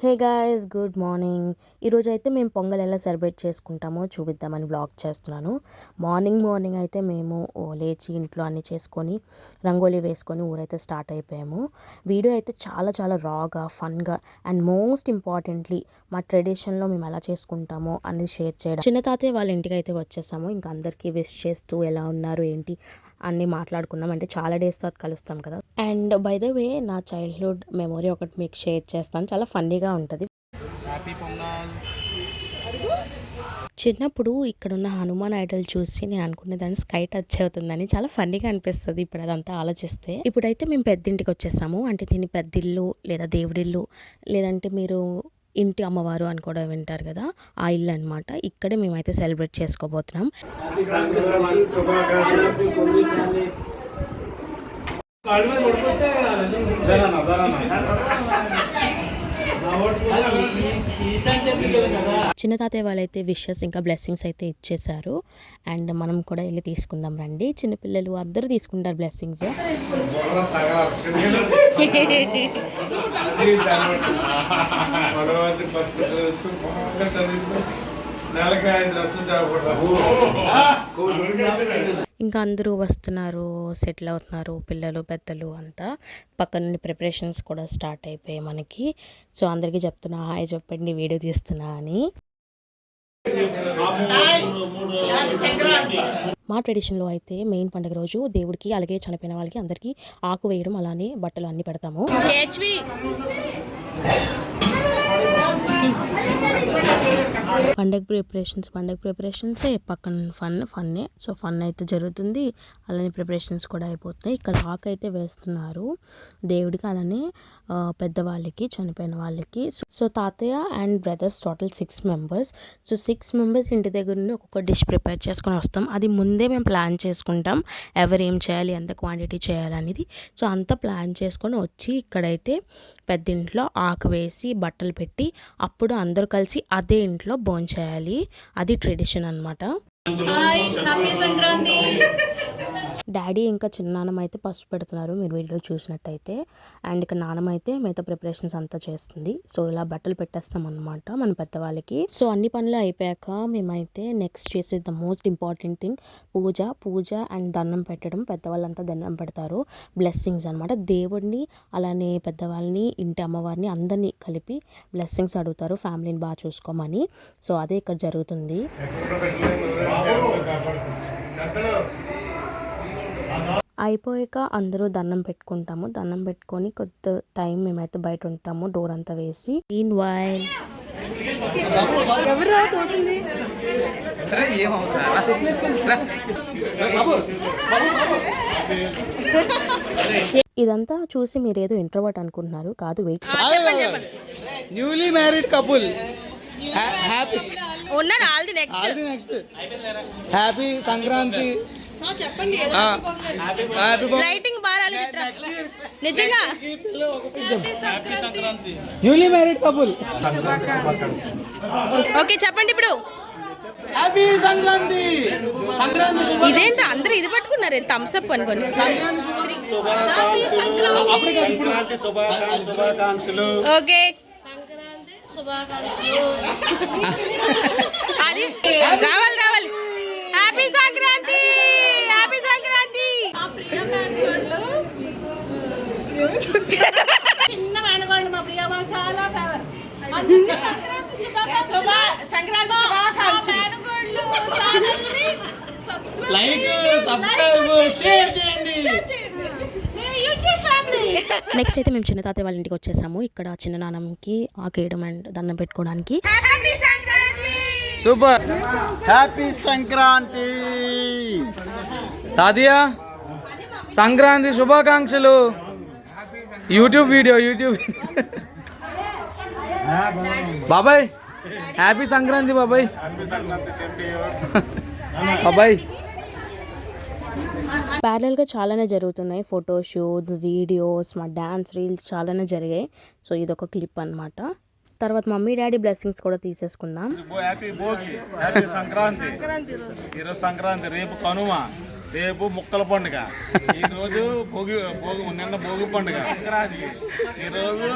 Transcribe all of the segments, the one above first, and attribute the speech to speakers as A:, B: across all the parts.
A: Hey guys, good morning. ఈరోజు అయితే మేము పొంగల్ ఎలా సెలబ్రేట్ చేసుకుంటామో చూపిద్దామని వ్లాగ్ చేస్తున్నాను. మార్నింగ్ అయితే మేము లేచి ఇంట్లో అన్నీ చేసుకొని రంగోలీ వేసుకొని ఊరైతే స్టార్ట్ అయిపోయాము. వీడియో అయితే చాలా రాగా, ఫన్గా అండ్ మోస్ట్ ఇంపార్టెంట్లీ మా ట్రెడిషన్లో మేము ఎలా చేసుకుంటామో అనేది షేర్ చేయడం. చిన్న తాతయ్య వాళ్ళ ఇంటికి అయితే వచ్చేసాము. ఇంకా అందరికీ విష్ చేస్తూ ఎలా ఉన్నారు ఏంటి అన్నీ మాట్లాడుకున్నాం. అంటే చాలా డేస్ తర్వాత కలుస్తాం కదా. అండ్ బై ద వే నా చైల్డ్హుడ్ మెమొరీ ఒకటి మీకు షేర్ చేస్తాను. చాలా ఫన్నీగా ఉంటుంది. చిన్నప్పుడు ఇక్కడున్న హనుమాన్ ఐడల్ చూసి నేను అనుకునేదాన్ని స్కై టచ్ అవుతుందని. చాలా ఫన్నీగా అనిపిస్తుంది ఇప్పుడు అదంతా ఆలోచిస్తే. ఇప్పుడైతే మేము పెద్దింటికి వచ్చేసాము. అంటే దీన్ని పెద్దిల్లు లేదా దేవుడిల్లు లేదంటే మీరు ఇంటి అమ్మవారు అని కూడా వింటారు కదా, ఆ ఇల్లు అనమాట. ఇక్కడే మేమైతే సెలబ్రేట్ చేసుకోబోతున్నాం. చిన్న తాతయ్య వాళ్ళైతే విషెస్ ఇంకా బ్లెస్సింగ్స్ అయితే ఇచ్చేసారు. అండ్ మనం కూడా వెళ్ళి తీసుకుందాం రండి. చిన్నపిల్లలు అందరూ తీసుకుంటారు బ్లెస్సింగ్స్. ఇంకా అందరూ వస్తున్నారు, సెటిల్ అవుతున్నారు, పిల్లలు పెద్దలు అంతా. పక్క నుండి ప్రిపరేషన్స్ కూడా స్టార్ట్ అయిపోయాయి మనకి. సో అందరికీ చెప్తున్నా హాయ్ చెప్పండి, వీడియో తీస్తున్నా అని. మా ట్రెడిషన్లో అయితే మెయిన్ పండుగ రోజు దేవుడికి అలాగే చనిపోయిన వాళ్ళకి అందరికీ ఆకు వేయడం, అలానే బట్టలు అన్నీ పెడతాము. పండగ ప్రిపరేషన్సే పక్కన ఫన్నే. సో ఫన్ అయితే జరుగుతుంది, అలానే ప్రిపరేషన్స్ కూడా అయిపోతున్నాయి. ఇక్కడ ఆకు అయితే వేస్తున్నారు దేవుడికి, అలానే పెద్దవాళ్ళకి చనిపోయిన వాళ్ళకి. సో తాతయ్య and brothers total 6 members. So 6 members ఇంటి దగ్గర నుండి ఒక్కొక్క డిష్ ప్రిపేర్ చేసుకొని వస్తాం. అది ముందే మేము ప్లాన్ చేసుకుంటాం, ఎవరు ఏం చేయాలి, ఎంత క్వాంటిటీ చేయాలనేది. సో అంతా ప్లాన్ చేసుకొని వచ్చి ఇక్కడైతే పెద్దింట్లో ఆకు వేసి బట్టలు పెట్టి అప్పుడు అందరూ కలిసి అదే ఇంట్లో భోంచేయాలి. అది ట్రెడిషన్ అనమాట. డాడీ ఇంకా చిన్న నాన్నమ్మ అయితే పసుపు పెడుతున్నారు మీరు వీడియో చూసినట్టయితే. అండ్ ఇక్కడ నాన్నమ్మ అయితే మిగతా ప్రిపరేషన్స్ అంతా చేస్తుంది. సో ఇలా బట్టలు పెట్టేస్తాం అనమాట మన పెద్దవాళ్ళకి. సో అన్ని పనులు అయిపోయాక మేమైతే నెక్స్ట్ చేసేది the most important thing puja and దండం పెట్టడం. పెద్దవాళ్ళంతా దండం పెడతారు, బ్లెస్సింగ్స్ అనమాట. దేవుడిని అలానే పెద్దవాళ్ళని ఇంటి అమ్మవారిని అందరినీ కలిపి బ్లెస్సింగ్స్ అడుగుతారు, ఫ్యామిలీని బాగా చూసుకోమని. సో అదే ఇక్కడ జరుగుతుంది. అయిపోయాక అందరూ దండం పెట్టుకుంటాము. దండం పెట్టుకొని కొద్ది టైం మేమైతే బయట ఉంటాము, డోర్ అంతా వేసి. మీన్ వైల్ ఇదంతా చూసి మీరేదో ఇంట్రోవర్ట్ అనుకుంటున్నారు, కాదు. Wait,
B: newly married couple happy Sankranti.
A: Lighting బాగా నిజంగా
B: న్యూలీ మ్యారీడ్ కపుల్.
A: ఓకే చెప్పండి ఇప్పుడు.
B: హ్యాపీ సంక్రాంతి.
A: ఇదేంటి అందరూ ఇది పట్టుకున్నారు, థమ్స్ అప్ అనుకోండి. ఓకే అది రావాలి. హ్యాపీ సంక్రాంతి.
C: చిన్న మేనగోళ్ళు మా ప్రియమ్మ చాలా favour. Sankranti
B: like subscribe share చేయండి.
A: నెక్స్ట్ అయితే మేము చిన్న తాతయ్య వాళ్ళ ఇంటికి వచ్చేసాము. ఇక్కడ చిన్న నాన్నమ్మకి ఆకేయడం అండ్ దండం పెట్టుకోవడానికి.
B: సూపర్. హ్యాపీ సంక్రాంతి తాతయ్య, సంక్రాంతి శుభాకాంక్షలు. యూట్యూబ్ వీడియో బాబాయ్. హ్యాపీ సంక్రాంతి బాబాయ్. బాబాయ్.
A: ప్యారల్గా చాలానే జరుగుతున్నాయి, ఫోటోషూట్స్, వీడియోస్, మా డ్యాన్స్ రీల్స్ చాలానే జరిగాయి. సో ఇదొక క్లిప్ అనమాట. తర్వాత మమ్మీ డాడీ బ్లెస్సింగ్స్ కూడా తీసేసుకుందాం.
D: Happy Bhogi, happy Sankranti. ఈరోజు సంక్రాంతి, రేపు కనుమ, రేపు ముక్కల పండుగ, ఈరోజు భోగి నిన్న భోగి పండుగ సంక్రాంతి. ఈరోజు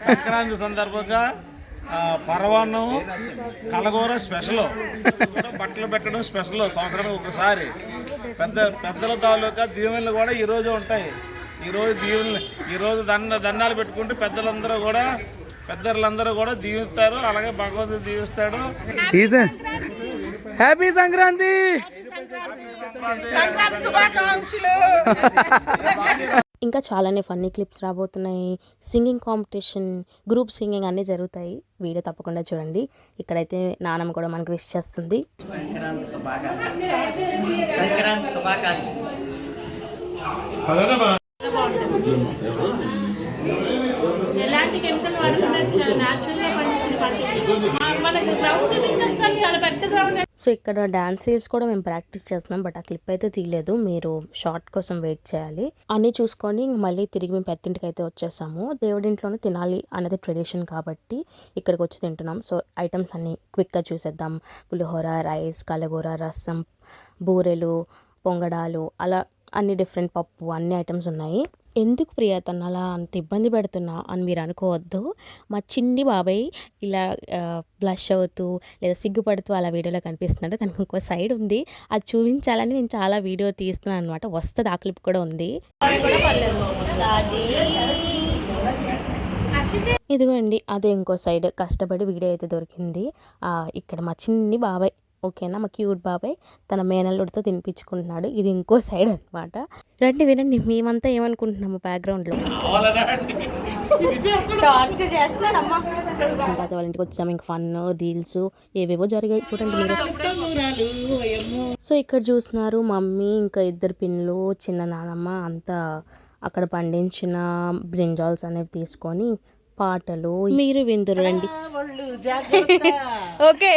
D: సంక్రాంతి సందర్భంగా పరవాన్నం, కలగూర స్పెషల్, బట్టలు పెట్టడం స్పెషల్, సంవత్సరానికి ఒకసారి. పెద్దల తాలూకా దీవెనలు కూడా ఈరోజు ఉంటాయి. ఈరోజు దండాలు పెట్టుకుంటే పెద్దలందరూ కూడా దీవిస్తారు. అలాగే భగవంతుడు దీవిస్తాడు.
B: హ్యాపీ సంక్రాంతి.
C: సంక్రాంతి శుభాకాంక్షలు.
A: ఇంకా చాలానే ఫన్నీ క్లిప్స్ రాబోతున్నాయి. సింగింగ్ కాంపిటీషన్, గ్రూప్ సింగింగ్ అన్నీ జరుగుతాయి. వీడియో తప్పకుండా చూడండి. ఇక్కడైతే నానమ్మ కూడా మనకు విష్ చేస్తుంది.
C: ఎలాంటి కెమికల్ వాడుతున్నారు, న్యాచురల్గా పండించిన పండుగ. మనకి గ్రౌండ్ చూపించాలి, చాలా పెద్ద గ్రౌండ్.
A: సో ఇక్కడ డాన్స్ రీల్స్ కూడా మేము ప్రాక్టీస్ చేస్తున్నాం, బట్ ఆ క్లిప్ అయితే తీయలేదు. మీరు షార్ట్ కోసం వెయిట్ చేయాలి. అన్నీ చూసుకొని మళ్ళీ తిరిగి మేము పెద్దింటికి అయితే వచ్చేసాము. దేవుడింట్లోనే తినాలి అనేది ట్రెడిషన్ కాబట్టి ఇక్కడికి వచ్చి తింటున్నాం. సో ఐటమ్స్ అన్నీ క్విక్గా చూసేద్దాం. పులిహోర, రైస్, కలగూర, రసం, బూరెలు, పొంగడాలు, అలా అన్ని డిఫరెంట్ పప్పు, అన్ని ఐటమ్స్ ఉన్నాయి. ఎందుకు ప్రియా తను అలా అంత ఇబ్బంది పెడుతున్నా అని మీరు అనుకోవద్దు. మా చిన్ని బాబాయ్ ఇలా బ్లష్ అవుతూ లేదా సిగ్గుపడుతూ అలా వీడియోలో కనిపిస్తుందంటే తనకు ఇంకో సైడ్ ఉంది, అది చూపించాలని నేను చాలా వీడియో తీస్తున్నాను అనమాట. వస్తుంది, ఆ క్లిప్ కూడా ఉంది. ఇదిగోండి, అదే ఇంకో సైడ్ కష్టపడి వీడియో అయితే దొరికింది. ఇక్కడ మా చిన్ని బాబాయ్, ఓకేనా, మా క్యూట్ బాబాయ్ తన మేనల్లుడితో తినిపించుకుంటున్నాడు. ఇది ఇంకో సైడ్ అనమాట. రండి వినండి, మేమంతా ఏమనుకుంటున్నాము బ్యాక్గ్రౌండ్లో. తాత వాళ్ళ ఇంటికి వచ్చాము. ఇంక ఫన్, రీల్స్ ఏవేవో జరిగాయి చూడండి మీరు. సో ఇక్కడ చూస్తున్నారు మమ్మీ ఇంకా ఇద్దరు పిన్నులు, చిన్న నానమ్మ అంతా అక్కడ పండించిన బ్రింజాల్స్ అనేవి తీసుకొని పాటలు మీరు విందురు రండి. ఓకే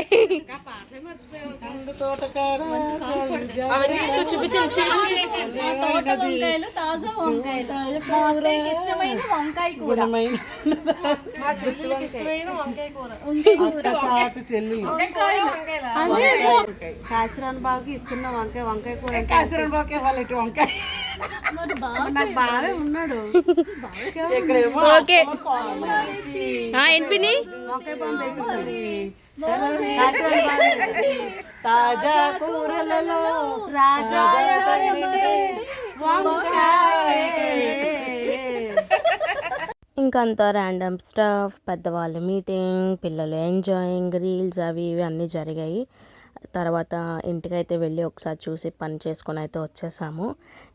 E: కాసిరాన్ బాబుకి ఇస్తున్న వంకాయ కూర. కాసిరాన్ బాబుకి వాళ్ళకి వంకాయ నాకు బాగా ఉన్నాడు.
A: ఓకే ఎన్పిని
E: వంకాయ పంపేస్తుంది. తాజా కూరలలో రాజా
A: ఇంకంతా ర్యాండమ్ స్టఫ్, పెద్దవాళ్ళు మీటింగ్, పిల్లలు ఎంజాయింగ్, రీల్స్ అవి ఇవి అన్నీ జరిగాయి. తర్వాత ఇంటికైతే వెళ్ళి ఒకసారి చూసి పని చేసుకొని అయితే వచ్చేసాము.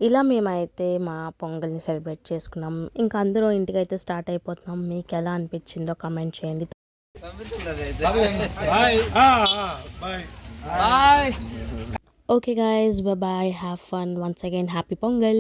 A: ఇలా మేమైతే మా పొంగల్ని సెలబ్రేట్ చేసుకున్నాం. ఇంకా అందరూ ఇంటికైతే స్టార్ట్ అయిపోతున్నాం. మీకు ఎలా అనిపించిందో కమెంట్ చేయండి. Okay guys, bye bye, have fun once again, happy Pongal.